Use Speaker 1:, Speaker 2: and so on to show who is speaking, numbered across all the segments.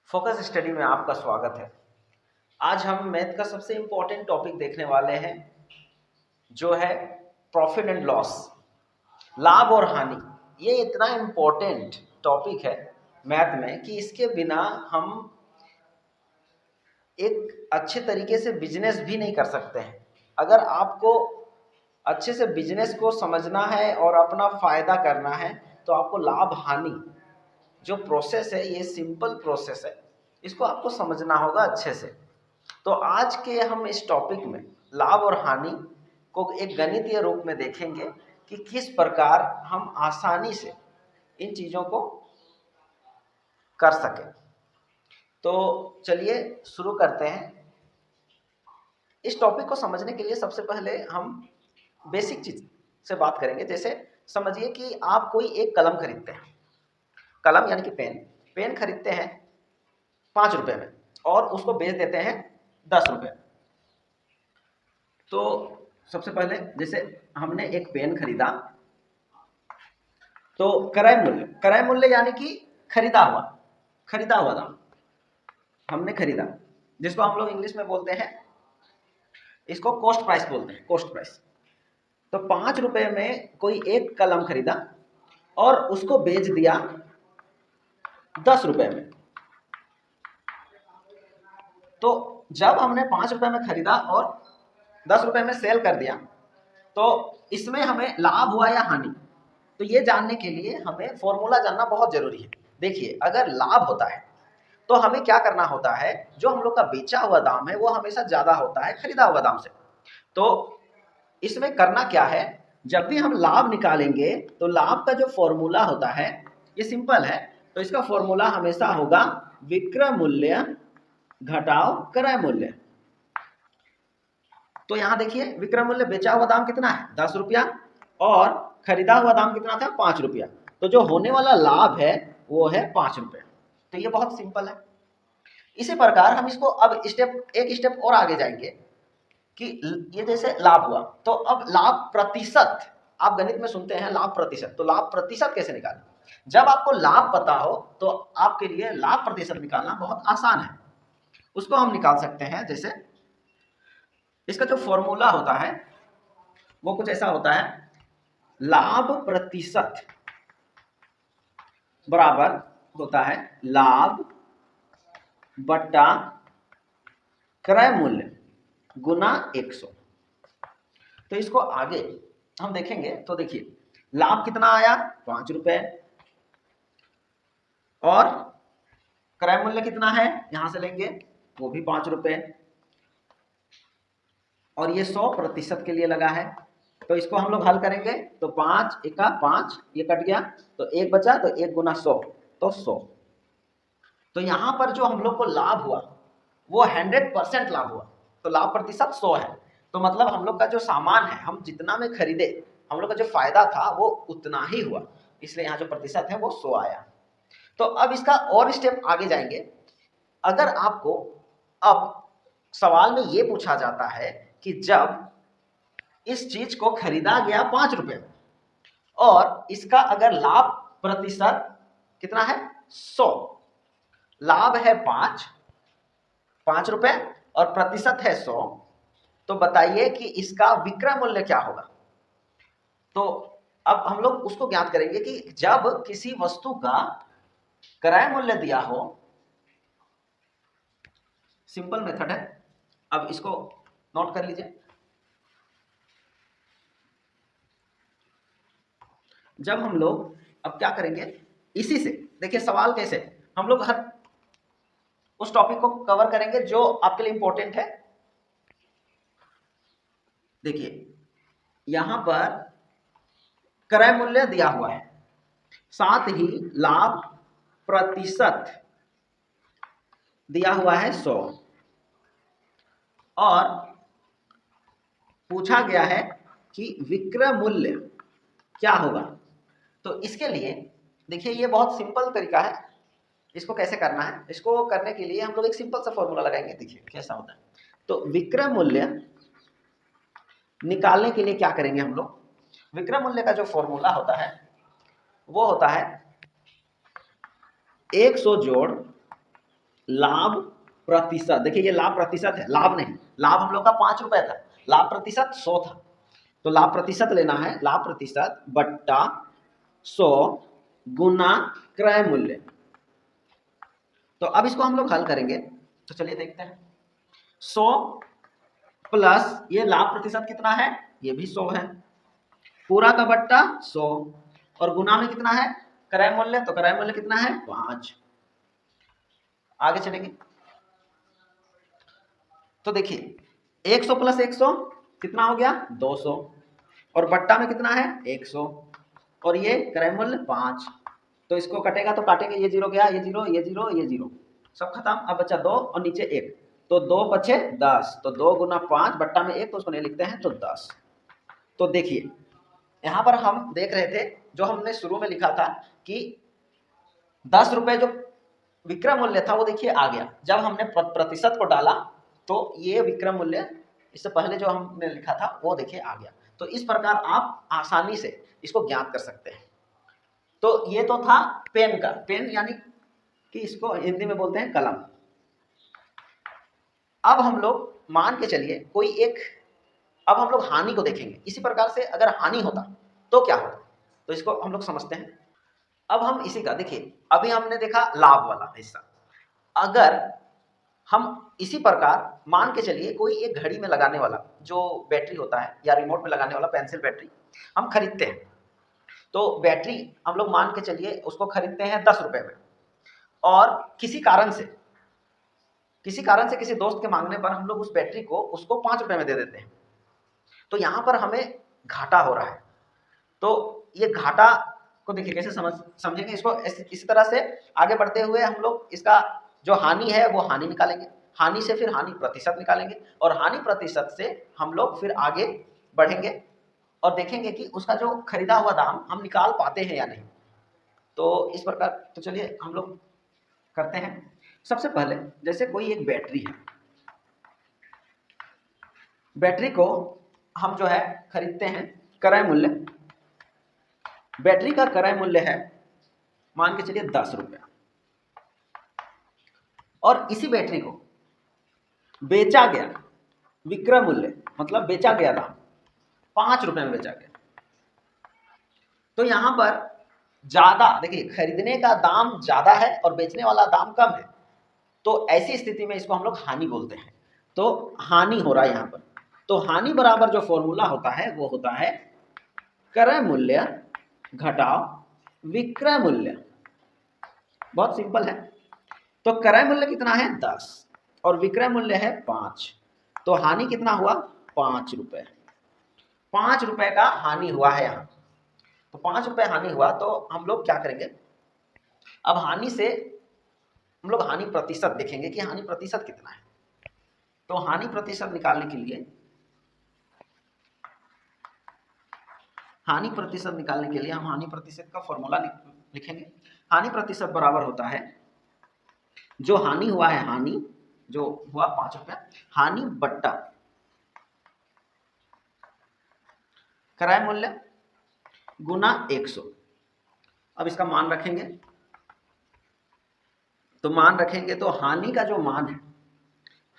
Speaker 1: Focus study में आपका स्वागत है। आज हम मैथ का सबसे इंपॉर्टेंट टॉपिक देखने वाले हैं, जो है प्रॉफिट एंड लॉस, लाभ और हानि। ये इतना इंपॉर्टेंट टॉपिक है मैथ में कि इसके बिना हम एक अच्छे तरीके से बिजनेस भी नहीं कर सकते हैं। अगर आपको अच्छे से बिजनेस को समझना है और अपना फायदा करना है तो आपको लाभ हानि जो प्रोसेस है, ये सिंपल प्रोसेस है, इसको आपको समझना होगा अच्छे से। तो आज के हम इस टॉपिक में लाभ और हानि को एक गणितीय रूप में देखेंगे कि किस प्रकार हम आसानी से इन चीज़ों को कर सकें। तो चलिए शुरू करते हैं। इस टॉपिक को समझने के लिए सबसे पहले हम बेसिक चीज से बात करेंगे। जैसे समझिए कि आप कोई एक कलम खरीदते हैं, कलम यानी कि पेन खरीदते हैं 5 रुपए में और उसको बेच देते हैं 10 रुपए। तो सबसे पहले जैसे हमने एक पेन खरीदा तो क्रय मूल्य यानी कि खरीदा हुआ दाम हमने खरीदा, जिसको हम लोग इंग्लिश में बोलते हैं, इसको कॉस्ट प्राइस बोलते हैं, कॉस्ट प्राइस। तो 5 रुपए में कोई एक कलम खरीदा और उसको बेच दिया 10 रुपए में। तो जब हमने 5 रुपए में खरीदा और 10 रुपए में सेल कर दिया, तो इसमें हमें लाभ हुआ या हानि, तो ये जानने के लिए हमें फॉर्मूला जानना बहुत जरूरी है। देखिए, अगर लाभ होता है तो हमें क्या करना होता है, जो हम लोग का बेचा हुआ दाम है वो हमेशा ज्यादा होता है खरीदा हुआ दाम से। तो इसमें करना क्या है, जब भी हम लाभ निकालेंगे तो लाभ का जो फॉर्मूला होता है ये सिंपल है। तो इसका फॉर्मूला हमेशा होगा विक्रय मूल्य घटाओ क्रय मूल्य। तो यहां देखिए, विक्रय मूल्य बेचा हुआ दाम कितना है 10 रुपया और खरीदा हुआ दाम कितना था 5 रुपया। तो जो होने वाला लाभ है वो है 5 रुपये। तो ये बहुत सिंपल है। इसी प्रकार हम इसको अब एक स्टेप और आगे जाएंगे कि ये जैसे लाभ हुआ, तो अब लाभ प्रतिशत, आप गणित में सुनते हैं लाभ प्रतिशत, तो लाभ प्रतिशत कैसे निकालें। जब आपको लाभ पता हो तो आपके लिए लाभ प्रतिशत निकालना बहुत आसान है। उसको हम निकाल सकते हैं। जैसे इसका जो फॉर्मूला होता है वो कुछ ऐसा होता है, लाभ प्रतिशत बराबर होता है लाभ बट्टा क्रय मूल्य गुना 100। तो इसको आगे हम देखेंगे तो देखिए, लाभ कितना आया 5 रुपए और क्रय मूल्य कितना है, यहां से लेंगे वो भी 5 रुपए, और ये 100% के लिए लगा है। तो इसको हम लोग हल करेंगे तो 5 एका 5, ये कट गया तो 1 बचा, तो 1 गुना 100 तो 100। तो यहां पर जो हम लोग को लाभ हुआ वो 100% लाभ हुआ, तो लाभ प्रतिशत 100 है। तो मतलब हम लोग का जो सामान है, हम जितना में खरीदे, हम लोग का जो फायदा था वो उतना ही हुआ, इसलिए यहाँ जो प्रतिशत है वो 100 आया। तो अब इसका और स्टेप आगे जाएंगे। अगर आपको अब सवाल में ये पूछा जाता है कि जब इस चीज को खरीदा गया 5 रुपए में और इसका अगर लाभ प्रतिशत कितना है 100, लाभ है 5 रुपए और प्रतिशत है 100, तो बताइए कि इसका विक्रय मूल्य क्या होगा। तो अब हम लोग उसको ज्ञात करेंगे कि जब किसी वस्तु का क्रय मूल्य दिया हो, सिंपल मेथड है, अब इसको नोट कर लीजिए। जब हम लोग अब क्या करेंगे, इसी से देखिए सवाल कैसे, हम लोग हर उस टॉपिक को कवर करेंगे जो आपके लिए इंपॉर्टेंट है। देखिए, यहां पर क्रय मूल्य दिया हुआ है, साथ ही लाभ प्रतिशत दिया हुआ है 100 और पूछा गया है कि विक्रय मूल्य क्या होगा। तो इसके लिए देखिए, ये बहुत सिंपल तरीका है, इसको कैसे करना है। इसको करने के लिए हम लोग एक सिंपल सा फॉर्मूला लगाएंगे। देखिए कैसा होता है। तो विक्रय मूल्य निकालने के लिए क्या करेंगे हम लोग, विक्रय मूल्य का जो फॉर्मूला होता है वो होता है 100 जोड़ लाभ प्रतिशत, देखिए ये लाभ प्रतिशत है, लाभ नहीं, लाभ हम लोग का 5 रुपए था, लाभ प्रतिशत 100 था, तो लाभ प्रतिशत लेना है, लाभ प्रतिशत बट्टा 100 गुना क्रय मूल्य। तो अब इसको हम लोग हल करेंगे, तो चलिए देखते हैं। 100 प्लस ये लाभ प्रतिशत कितना है, ये भी 100 है, पूरा का बट्टा 100, और गुना में कितना है क्रय मूल्य, तो क्रय मूल्य कितना है 5। आगे चलेंगे तो देखिए 100 प्लस 100 कितना हो गया 200, और बट्टा में कितना है 100, और ये क्रय मूल्य 5, तो इसको कटेगा तो काटेंगे, ये जीरो गया, ये जीरो, ये जीरो, ये जीरो, सब खत्म। अब बचा 2 और नीचे 1, तो 2 बचे 10, तो 2 गुना 5 बट्टा में 1, तो उसको नहीं लिखते हैं, तो 10। तो देखिए यहां पर हम देख रहे थे, जो हमने शुरू में लिखा था कि 10 रुपए जो विक्रय मूल्य था वो देखिए आ गया, जब हमने प्रतिशत को डाला तो ये विक्रय मूल्य इससे पहले जो हमने लिखा था वो देखिए आ गया। तो इस प्रकार आप आसानी से इसको ज्ञात कर सकते हैं। तो ये तो था पेन का, पेन यानी कि इसको हिंदी में बोलते हैं कलम। अब हम लोग मान के चलिए कोई एक, अब हम लोग हानि को देखेंगे, इसी प्रकार से अगर हानि होता तो क्या होता, तो इसको हम लोग समझते हैं। अब हम इसी का देखिए, अभी हमने देखा लाभ वाला हिस्सा, अगर हम इसी प्रकार मान के चलिए कोई एक घड़ी में लगाने वाला जो बैटरी होता है या रिमोट में लगाने वाला पेंसिल बैटरी हम खरीदते हैं, तो बैटरी हम लोग मान के चलिए उसको खरीदते हैं 10 रुपए में, और किसी कारण से किसी दोस्त के मांगने पर हम लोग उस बैटरी को उसको 5 रुपए में दे देते हैं, तो यहां पर हमें घाटा हो रहा है। तो ये घाटा को देखिए कैसे समझेंगे इसको, इस तरह से आगे बढ़ते हुए हम लोग इसका जो हानि है वो हानि निकालेंगे, हानि से फिर हानि प्रतिशत निकालेंगे, और हानि प्रतिशत से हम लोग फिर आगे बढ़ेंगे और देखेंगे कि उसका जो खरीदा हुआ दाम हम निकाल पाते हैं या नहीं। तो इस प्रकार, तो चलिए हम लोग करते हैं। सबसे पहले जैसे कोई एक बैटरी है, बैटरी को हम जो है खरीदते हैं क्रय मूल्य, बैटरी का क्रय मूल्य है मान के चलिए 10 रुपया, और इसी बैटरी को बेचा गया विक्रय मूल्य, मतलब बेचा गया दाम 5 रुपए में बेचा गया। तो यहां पर ज्यादा देखिए, खरीदने का दाम ज्यादा है और बेचने वाला दाम कम है, तो ऐसी स्थिति में इसको हम लोग हानि बोलते हैं। तो हानि हो रहा है यहां पर, तो हानि बराबर जो फॉर्मूला होता है वो होता है क्रय मूल्य घटाव विक्रय मूल्य। बहुत सिंपल है। तो क्रय मूल्य कितना है 10 और विक्रय मूल्य है 5, तो हानि कितना हुआ 5 रुपए, 5 रुपए का हानि हुआ है यहाँ। तो 5 रुपए हानि हुआ, तो हम लोग क्या करेंगे, अब हानि से हम लोग हानि प्रतिशत देखेंगे कि हानि प्रतिशत कितना है। तो हानि प्रतिशत निकालने के लिए, हानि प्रतिशत निकालने के लिए हम हानि प्रतिशत का फॉर्मूला लिखेंगे। हानि प्रतिशत बराबर होता है, जो हानि हुआ है, हानि जो हुआ 5 रुपया, हानि बट्टा क्रय मूल्य गुना 100। अब इसका मान रखेंगे, तो मान रखेंगे तो हानि का जो मान है,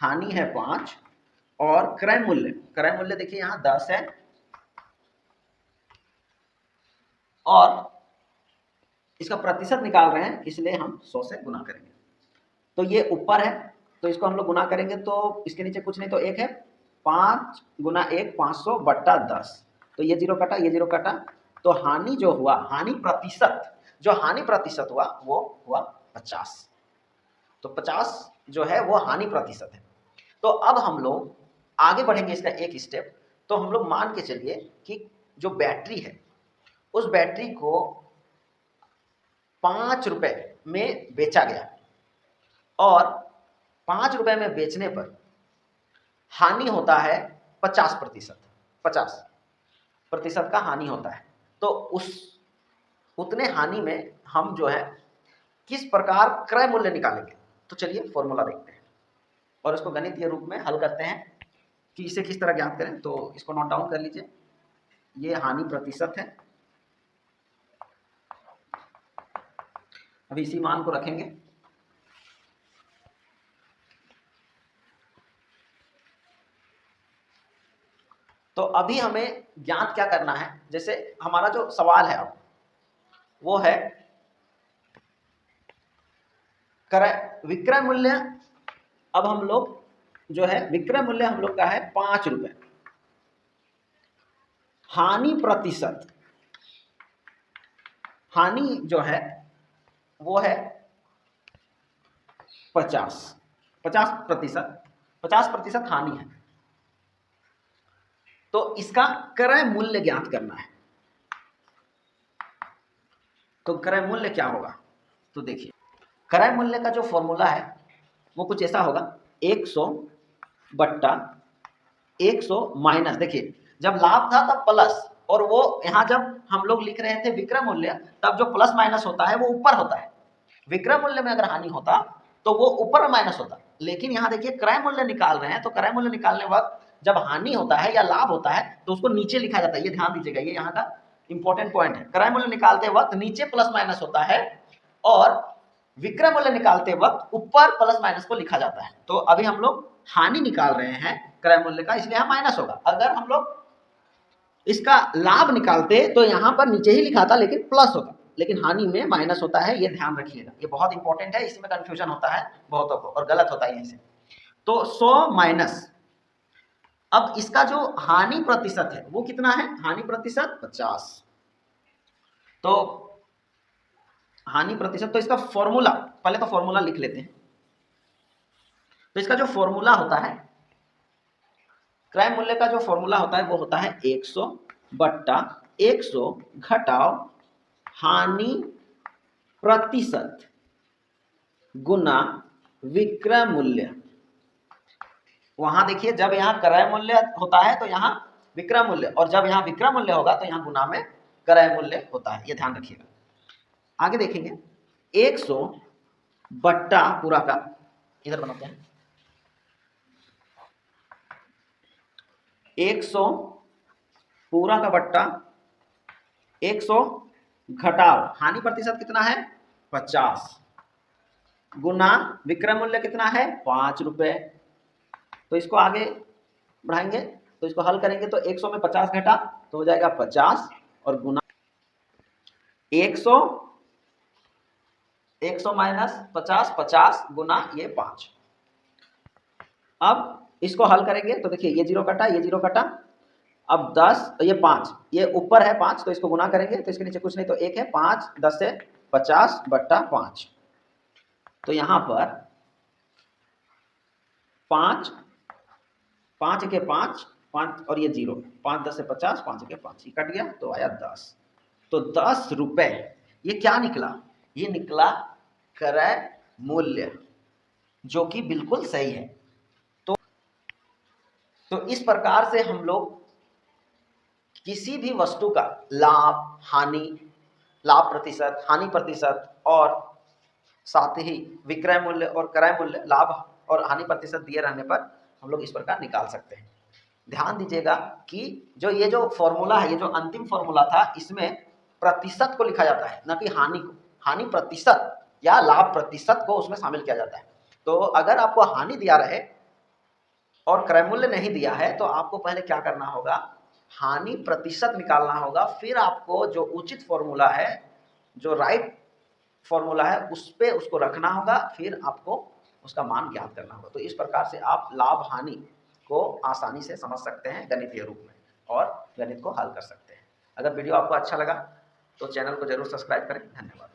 Speaker 1: हानि है 5 और क्रय मूल्य देखिए यहां 10 है, और इसका प्रतिशत निकाल रहे हैं इसलिए हम 100 से गुना करेंगे। तो ये ऊपर है, तो इसको हम लोग गुना करेंगे, तो इसके नीचे कुछ नहीं तो 1 है, 5 गुना 1 500 बट्टा 10, तो ये जीरो कटा, ये जीरो कटा, तो हानि जो हुआ, हानि प्रतिशत, जो हानि प्रतिशत हुआ वो हुआ 50। तो 50 जो है वो हानि प्रतिशत है। तो अब हम लोग आगे बढ़ेंगे इसका एक स्टेप। तो हम लोग मान के चलिए कि जो बैटरी है उस बैटरी को 5 रुपए में बेचा गया, और 5 रुपए में बेचने पर हानि होता है 50%, 50% का हानि होता है। तो उस उतने हानि में हम जो है किस प्रकार क्रय मूल्य निकालेंगे, तो चलिए फॉर्मूला देखते हैं और इसको गणितीय रूप में हल करते हैं कि इसे किस तरह ज्ञात करें। तो इसको नोट डाउन कर लीजिए, ये हानि प्रतिशत है, अभी इसी मान को रखेंगे, तो अभी हमें ज्ञात क्या करना है, जैसे हमारा जो सवाल है अब वो है क्रय विक्रय मूल्य। अब हम लोग जो है विक्रय मूल्य हम लोग का है 5 रुपए, हानि प्रतिशत, हानि जो है वो है 50%, 50% हानि है। तो इसका क्रय मूल्य ज्ञात करना है। तो क्रय मूल्य क्या होगा, तो देखिए क्रय मूल्य का जो फॉर्मूला है वो कुछ ऐसा होगा, 100 बट्टा 100 माइनस, देखिए जब लाभ था तब प्लस, और वो यहाँ जब हम लोग लिख रहे थे विक्रय मूल्य तब जो प्लस माइनस होता है वो ऊपर होता है। विक्रय मूल्य में अगर हानि होता तो वो ऊपर माइनस होता, लेकिन यहाँ देखिए क्रय मूल्य निकाल रहे हैं तो क्रय मूल्य निकालने वक्त जब हानि होता है या लाभ होता है तो उसको नीचे लिखा जाता है। ये ध्यान दीजिएगा, ये यहाँ का इंपॉर्टेंट पॉइंट है। क्रय मूल्य निकालते वक्त नीचे प्लस माइनस होता है और विक्रय मूल्य निकालते वक्त ऊपर प्लस माइनस को लिखा जाता है। तो अभी हम लोग हानि निकाल रहे हैं क्रय मूल्य का, इसलिए यहाँ माइनस होगा। अगर हम लोग इसका लाभ निकालते तो यहाँ पर नीचे ही लिखा था लेकिन प्लस होता, लेकिन हानि में माइनस होता है, ये ध्यान रखिएगा, ये बहुत इंपॉर्टेंट है, इसमें कंफ्यूजन होता है बहुतों को और गलत होता है यहीं से। तो 100 माइनस, अब इसका जो हानि प्रतिशत है वो कितना है, हानि प्रतिशत 50। तो हानि प्रतिशत, तो इसका फॉर्मूला, पहले तो फॉर्मूला लिख लेते हैं। तो इसका जो फॉर्मूला होता है क्रय मूल्य का, जो फॉर्मूला होता है वो होता है 100 बट्टा 100 घटाओ हानि प्रतिशत गुना विक्रय मूल्य। वहां देखिए जब यहाँ क्रय मूल्य होता है तो यहाँ विक्रय मूल्य, और जब यहाँ विक्रय मूल्य होगा तो यहाँ गुना में क्रय मूल्य होता है, ये ध्यान रखिएगा। आगे देखेंगे 100 बट्टा पूरा का, इधर बनाते हैं 100 पूरा का बट्टा 100 घटाओ हानि प्रतिशत कितना है 50 गुना विक्रय मूल्य कितना है 5 रुपए। तो इसको आगे बढ़ाएंगे, तो इसको हल करेंगे तो 100 में 50 घटा तो हो जाएगा 50 और गुना 100, 100 माइनस 50, 50 गुना ये 5। अब इसको हल करेंगे तो देखिए ये 0 कटा, ये 0 कटा, अब 10, ये 5, ये ऊपर है 5 तो इसको गुना करेंगे तो इसके नीचे कुछ नहीं तो 1 है, 5 10 से 50 बट्टा 5। तो यहाँ पर 5 5 के 5 5 और ये 0, 5 10 से 50, 5 के 5, ये कट गया तो आया 10। तो 10 रुपए ये क्या निकला, ये निकला क्रय मूल्य, जो कि बिल्कुल सही है। तो इस प्रकार से हम लोग किसी भी वस्तु का लाभ हानि, लाभ प्रतिशत, हानि प्रतिशत और साथ ही विक्रय मूल्य और क्रय मूल्य, लाभ और हानि प्रतिशत दिए रहने पर हम लोग इस प्रकार निकाल सकते हैं। ध्यान दीजिएगा कि जो फॉर्मूला है, ये जो अंतिम फॉर्मूला था, इसमें प्रतिशत को लिखा जाता है, न कि हानि को। हानि प्रतिशत या लाभ प्रतिशत को उसमें शामिल किया जाता है। तो अगर आपको हानि दिया रहे और क्रय मूल्य नहीं दिया है तो आपको पहले क्या करना होगा, हानि प्रतिशत निकालना होगा, फिर आपको जो उचित फॉर्मूला है, जो राइट फॉर्मूला है, उस पे उसको रखना होगा, फिर आपको उसका मान ज्ञात करना होगा। तो इस प्रकार से आप लाभ हानि को आसानी से समझ सकते हैं गणितीय रूप में और गणित को हल कर सकते हैं। अगर वीडियो आपको अच्छा लगा तो चैनल को जरूर सब्सक्राइब करें। धन्यवाद।